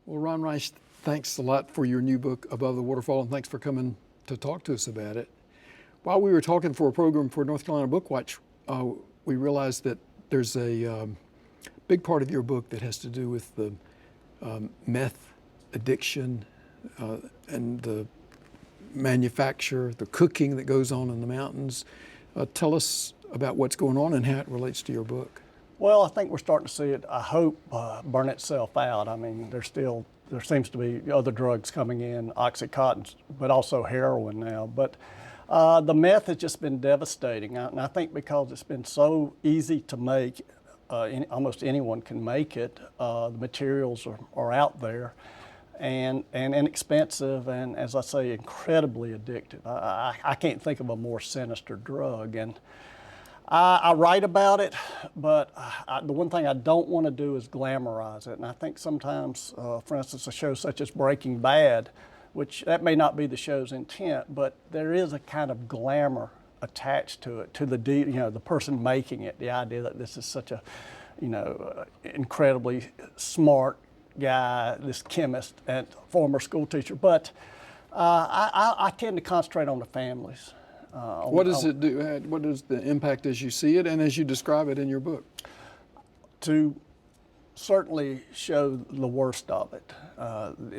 Well, Ron Rash, thanks a lot for your new book, Above the Waterfall, and thanks for coming to talk to us about it. While we were talking for a program for North Carolina Bookwatch, we realized that there's a big part of your book that has to do with the meth addiction and the manufacture, the cooking that goes on in the mountains. Tell us about what's going on and how it relates to your book. Well, I think we're starting to see it, I hope, burn itself out. I mean, there seems to be other drugs coming in, Oxycontin, but also heroin now. But the meth has just been devastating. And I think because it's been so easy to make, almost anyone can make it, the materials are out there and inexpensive and, as I say, incredibly addictive. I can't think of a more sinister drug. And I write about it, but the one thing I don't want to do is glamorize it. And I think sometimes, for instance, a show such as Breaking Bad, which that may not be the show's intent, but there is a kind of glamour attached to it, to the person making it, the idea that this is such a, incredibly smart guy, this chemist and former school teacher. But I tend to concentrate on the families. What does it do? What is the impact as you see it and as you describe it in your book? To certainly show the worst of it,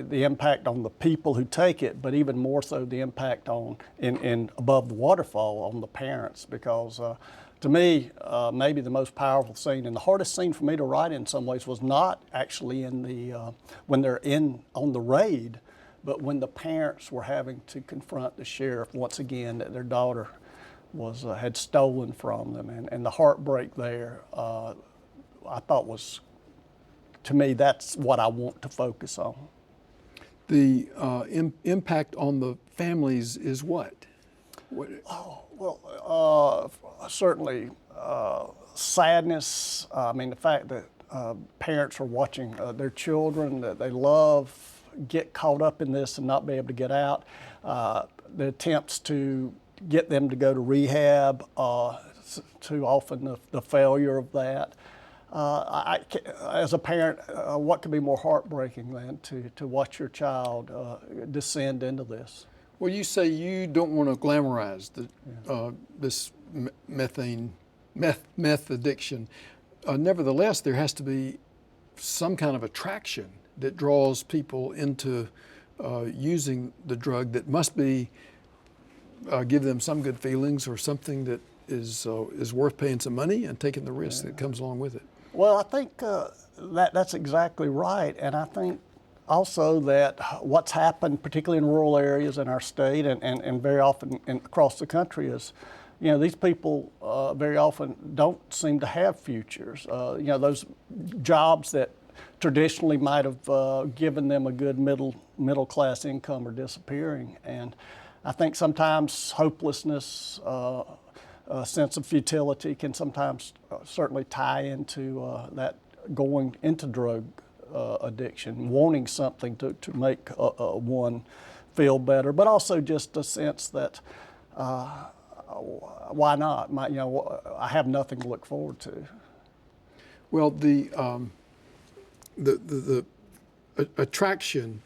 the impact on the people who take it, but even more so the impact on in Above the Waterfall on the parents, because to me, maybe the most powerful scene and the hardest scene for me to write in some ways was not actually in the when they're on the raid, but when the parents were having to confront the sheriff once again that their daughter had stolen from them, and the heartbreak there, I thought was, to me, that's what I want to focus on. The impact on the families is what? Certainly sadness. I mean, the fact that parents are watching their children that they love get caught up in this and not be able to get out. The attempts to get them to go to rehab, too often the failure of that. As a parent, what could be more heartbreaking than to watch your child descend into this? Well, you say you don't want to glamorize this meth addiction. Nevertheless, there has to be some kind of attraction that draws people into using the drug that must be give them some good feelings or something that is worth paying some money and taking the risk that comes along with it. Well, I think that's exactly right, and I think also that what's happened, particularly in rural areas in our state and very often across the country, is these people very often don't seem to have futures. Those jobs that traditionally might have given them a good middle class income are disappearing, and I think sometimes hopelessness, a sense of futility can sometimes certainly tie into that going into drug addiction, wanting something to make one feel better, but also just a sense that why not? I have nothing to look forward to. Well, the attraction,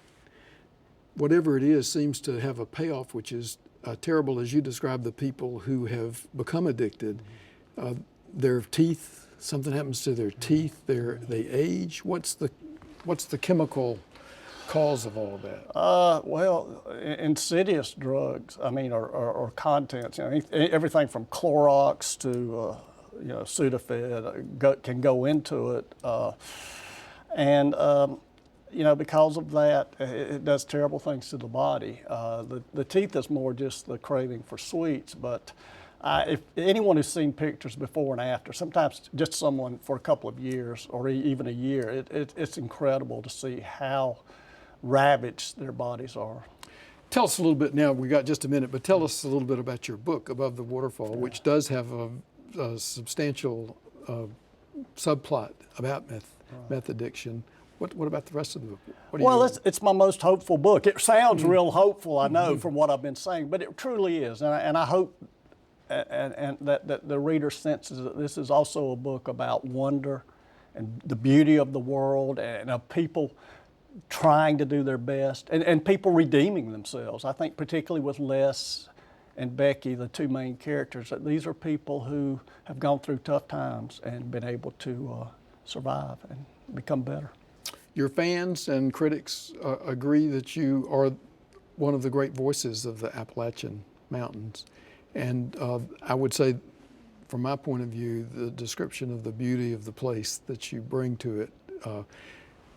whatever it is, seems to have a payoff, which is terrible, as you describe the people who have become addicted. Their teeth, something happens to their teeth. They age. What's the chemical cause of all of that? Insidious drugs. I mean, or contents. Everything from Clorox to Sudafed can go into it. Because of that, it does terrible things to the body. The teeth is more just the craving for sweets, but if anyone who's seen pictures before and after, sometimes just someone for a couple of years or even a year, it's incredible to see how ravaged their bodies are. Tell us a little bit now, we got just a minute, but tell us a little bit about your book, Above the Waterfall, which does have a substantial subplot about meth addiction. What about the rest of the book? Well, it's my most hopeful book. It sounds real hopeful, I know, from what I've been saying, but it truly is. And I hope and that the reader senses that this is also a book about wonder and the beauty of the world and of people trying to do their best, and people redeeming themselves. I think particularly with Les and Becky, the two main characters, that these are people who have gone through tough times and been able to survive and become better. Your fans and critics agree that you are one of the great voices of the Appalachian Mountains. And I would say, from my point of view, the description of the beauty of the place that you bring to it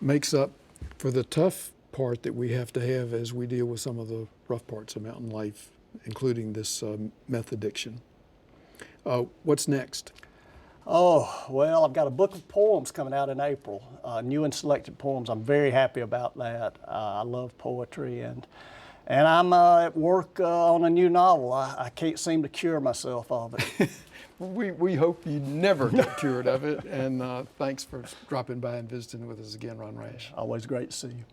makes up for the tough part that we have to have as we deal with some of the rough parts of mountain life, including this meth addiction. What's next? Oh, well, I've got a book of poems coming out in April, new and selected poems. I'm very happy about that. I love poetry, and I'm at work on a new novel. I can't seem to cure myself of it. We hope you never get cured of it, and thanks for dropping by and visiting with us again, Ron Rash. Always great to see you.